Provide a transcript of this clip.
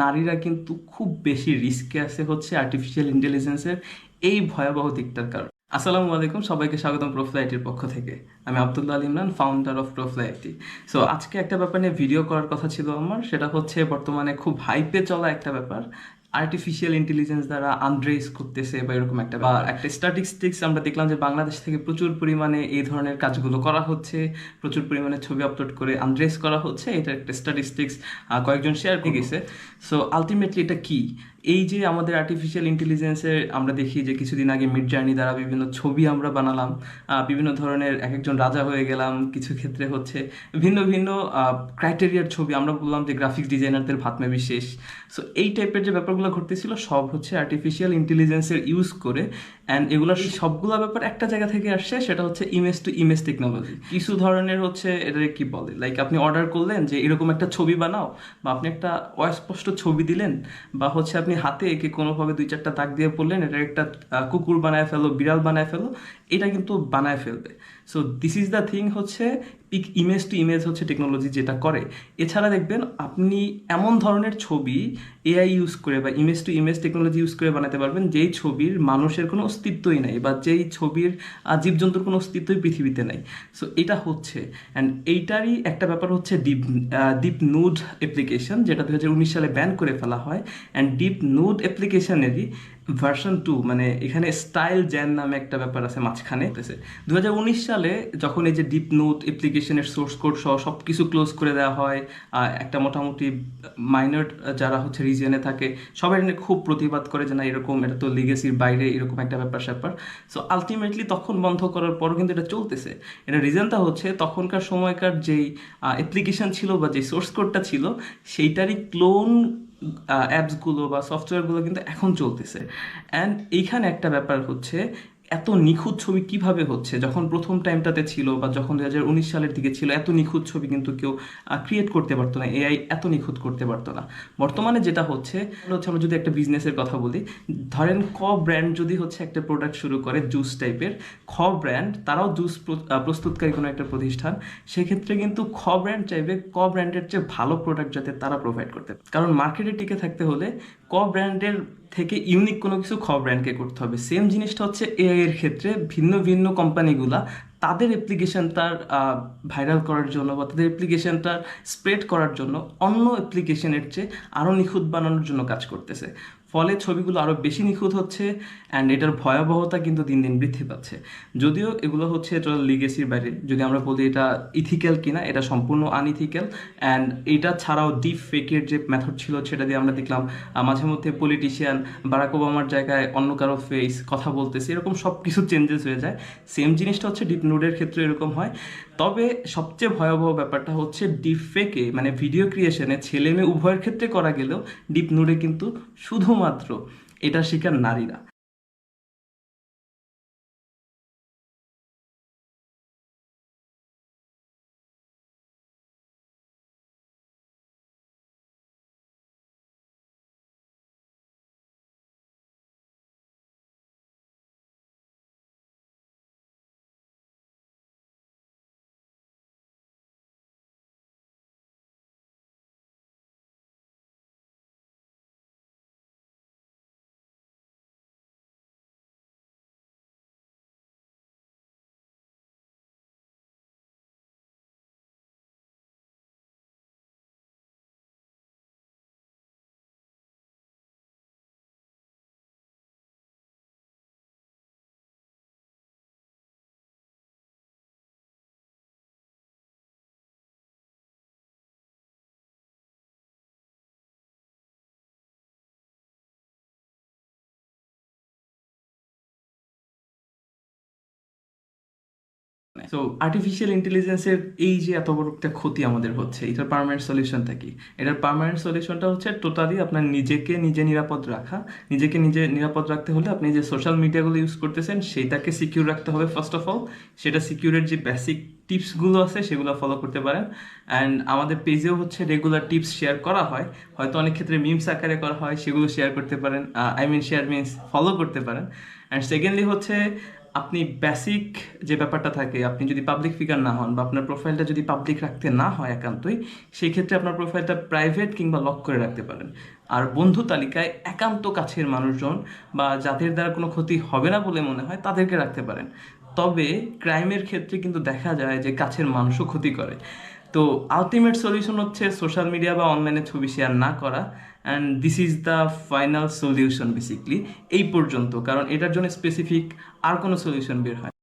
নারীরা কিন্তু খুব বেশি রিস্কে আছে হচ্ছে আর্টিফিশিয়াল ইন্টেলিজেন্সের এই ভয়াবহ দিকটার কারণে। আসসালামু আলাইকুম, সবাইকে স্বাগতম প্রোফ্লাই আইটির পক্ষ থেকে। আমি Abdullah Al Imran, founder of Profly IT. So আজকে একটা ব্যাপার নিয়ে ভিডিও করার কথা ছিল আমার, সেটা হচ্ছে বর্তমানে খুব হাইপে চলা একটা ব্যাপার, আর্টিফিশিয়াল ইন্টেলিজেন্স দ্বারা আন্ড্রেস করতেছে বা এরকম একটা স্ট্যাটিস্টিক্স আমরা দেখলাম যে বাংলাদেশ থেকে প্রচুর পরিমাণে এই ধরনের কাজগুলো করা হচ্ছে, প্রচুর পরিমাণে ছবি আপলোড করে আন্ড্রেস করা হচ্ছে, এটা একটা স্ট্যাটিস্টিক্স কয়েকজন শেয়ার দিয়ে গেছে। সো আলটিমেটলি এটা কি? এই যে আমাদের আর্টিফিশিয়াল ইন্টেলিজেন্সের আমরা দেখি যে কিছুদিন আগে মিড জার্নি দ্বারা বিভিন্ন ছবি আমরা বানালাম, বিভিন্ন ধরনের এক একজন রাজা হয়ে গেলাম, কিছু ক্ষেত্রে হচ্ছে ভিন্ন ভিন্ন ক্রাইটেরিয়ার ছবি, আমরা বললাম যে গ্রাফিক্স ডিজাইনারদের ভাত মে বিশেষ। সো এই টাইপের যে ব্যাপারগুলো ঘটতেছিল সব হচ্ছে আর্টিফিশিয়াল ইন্টেলিজেন্সের ইউজ করে, অ্যান্ড এগুলোর সবগুলো ব্যাপার একটা জায়গা থেকে আসছে, সেটা হচ্ছে ইমেজ টু ইমেজ টেকনোলজি। কিছু ধরনের হচ্ছে এটা কি বলে, লাইক আপনি অর্ডার করলেন যে এরকম একটা ছবি বানাও, বা আপনি একটা অস্পষ্ট ছবি দিলেন, বা হচ্ছে আপনি হাতে এঁকে কোনোভাবে দুই চারটা দাগ দিয়ে পড়লেন এটা একটা কুকুর বানায় ফেলো, বিড়াল বানায় ফেলো, এটা কিন্তু বানায় ফেলবে। So this is the thing, হচ্ছে ইমেজ টু ইমেজ হচ্ছে টেকনোলজি যেটা করে। এছাড়া দেখবেন আপনি এমন ধরনের ছবি এআই ইউজ করে বা image to image technology use করে বানাতে পারবেন যেই ছবির মানুষের কোনো অস্তিত্বই নাই, বা যেই ছবির জীবজন্তুর কোনো অস্তিত্বই পৃথিবীতে নাই। সো এটা হচ্ছে, অ্যান্ড এইটারই একটা ব্যাপার হচ্ছে ডিপ নুড অ্যাপ্লিকেশন, যেটা 2019 সালে ব্যান করে ফেলা হয়। অ্যান্ড ডিপ নুড অ্যাপ্লিকেশনেরই ভার্সন 2, মানে এখানে স্টাইল জ্যান নামে একটা ব্যাপার আছে মাঝখানে। 2019 সালে যখন এই যে ডিপ নোট অ্যাপ্লিকেশনের সোর্স কোড সহ সব কিছু ক্লোজ করে দেওয়া হয়, একটা মোটামুটি মাইনর যারা হচ্ছে রিজিয়নে থাকে সবাই এটা নিয়ে খুব প্রতিবাদ করে যে না এরকম, এটা তো লিগেসির বাইরে, এরকম একটা ব্যাপার স্যাপার। সো আলটিমেটলি তখন বন্ধ করার পরও কিন্তু এটা চলতেছে। এটা রিজনটা হচ্ছে তখনকার সময়কার যেই অ্যাপ্লিকেশন ছিল বা যে সোর্স কোডটা ছিল সেইটারই ক্লোন অ্যাপসগুলো বা সফটওয়্যারগুলো কিন্তু এখন চলতেছে। অ্যান্ড এইখানে একটা ব্যাপার হচ্ছে, এত নিখুঁত ছবি কিভাবে হচ্ছে? যখন প্রথম টাইমটাতে ছিল বা যখন 2019 সালের দিকে ছিল, এত নিখুঁত ছবি কিন্তু কেউ ক্রিয়েট করতে পারতো না, এআই এত নিখুঁত করতে পারতো না। বর্তমানে যেটা হচ্ছে আমরা যদি একটা বিজনেসের কথা বলি, ধরেন খ ব্র্যান্ড যদি হচ্ছে একটা প্রোডাক্ট শুরু করে জুস টাইপের, খ ব্র্যান্ড তারাও জুস প্রস্তুতকারী কোনো একটা প্রতিষ্ঠান, সেক্ষেত্রে কিন্তু খ ব্র্যান্ড চাইবে ক ব্র্যান্ডের চেয়ে ভালো প্রোডাক্ট যাতে তারা প্রোভাইড করতে পারে। কারণ মার্কেটে টিকে থাকতে হলে ক ব্র্যান্ডের থেকে ইউনিক কোনো কিছু খ ব্র্যান্ডকে করতে হবে। সেম জিনিসটা হচ্ছে এআই এর ক্ষেত্রে, ভিন্ন ভিন্ন কোম্পানিগুলা তাদের অ্যাপ্লিকেশনটার ভাইরাল করার জন্য বা তাদের অ্যাপ্লিকেশনটার স্প্রেড করার জন্য অন্য অ্যাপ্লিকেশনের চেয়ে আরও নিখুঁত বানানোর জন্য কাজ করতেছে। ফলে ছবিগুলো আরও বেশি নিখুঁত হচ্ছে, অ্যান্ড এটার ভয়াবহতা কিন্তু দিন দিন বৃদ্ধি পাচ্ছে। যদিও এগুলো হচ্ছে টোটাল লিগেসির বাইরে, যদি আমরা বলি এটা ইথিক্যাল কিনা, এটা সম্পূর্ণ আনইথিক্যাল। অ্যান্ড এটা ছাড়াও ডিপ ফেকের যে মেথড ছিল সেটা দিয়ে আমরা দেখলাম মাঝে মধ্যে পলিটিশিয়ান বারাক ওবামার জায়গায় অন্য কারো ফেস কথা বলতেছে, এরকম সব কিছু চেঞ্জেস হয়ে যায়। সেম জিনিসটা হচ্ছে ডিপ নুডের ক্ষেত্রে এরকম হয়। তবে সবচেয়ে ভয়াবহ ব্যাপারটা হচ্ছে ডিপ ফেকে, মানে ভিডিও ক্রিয়েশনে ছেলে মেয়ে উভয়ের ক্ষেত্রে করা গেলেও ডিপ নুডে কিন্তু শুধুমাত্র এটার শিকার নারীরা। সো আর্টিফিশিয়াল ইন্টেলিজেন্সের এই যে এত বড় একটা ক্ষতি আমাদের হচ্ছে, এটার পার্মানেন্ট সলিউশনটা কি? এটার পার্মানেন্ট সলিউশনটা হচ্ছে টোটালি আপনার নিজেকে নিজে নিরাপদ রাখা। নিজেকে নিজে নিরাপদ রাখতে হলে আপনি যে সোশ্যাল মিডিয়াগুলো ইউজ করতেছেন সেটাকে সিকিউর রাখতে হবে ফার্স্ট অফ অল। সেটা সিকিউরের যে বেসিক টিপসগুলো আছে সেগুলো ফলো করতে পারেন। অ্যান্ড আমাদের পেজেও হচ্ছে রেগুলার টিপস শেয়ার করা হয়, হয়তো অনেক ক্ষেত্রে মিমস আকারে করা হয়, সেগুলো শেয়ার করতে পারেন। শেয়ার মিনস ফলো করতে পারেন। অ্যান্ড সেকেন্ডলি হচ্ছে আপনি বেসিক যে ব্যাপারটা থাকে, আপনি যদি পাবলিক ফিগার না হন বা আপনার প্রোফাইলটা যদি পাবলিক রাখতে না হয় একান্তই, সেই ক্ষেত্রে আপনার প্রোফাইলটা প্রাইভেট কিংবা লক করে রাখতে পারেন। আর বন্ধু তালিকায় একান্ত কাছের মানুষজন বা যাদের দ্বারা কোনো ক্ষতি হবে না বলে মনে হয় তাদেরকে রাখতে পারেন। তবে ক্রাইমের ক্ষেত্রে কিন্তু দেখা যায় যে কাছের মানুষও ক্ষতি করে। তো আলটিমেট সলিউশন হচ্ছে সোশ্যাল মিডিয়া বা অনলাইনে ছবি শেয়ার না করা। And this is the final solution basically, এই পর্যন্ত, কারণ এটার জন্য স্পেসিফিক আর কোনো সলিউশন বের হয়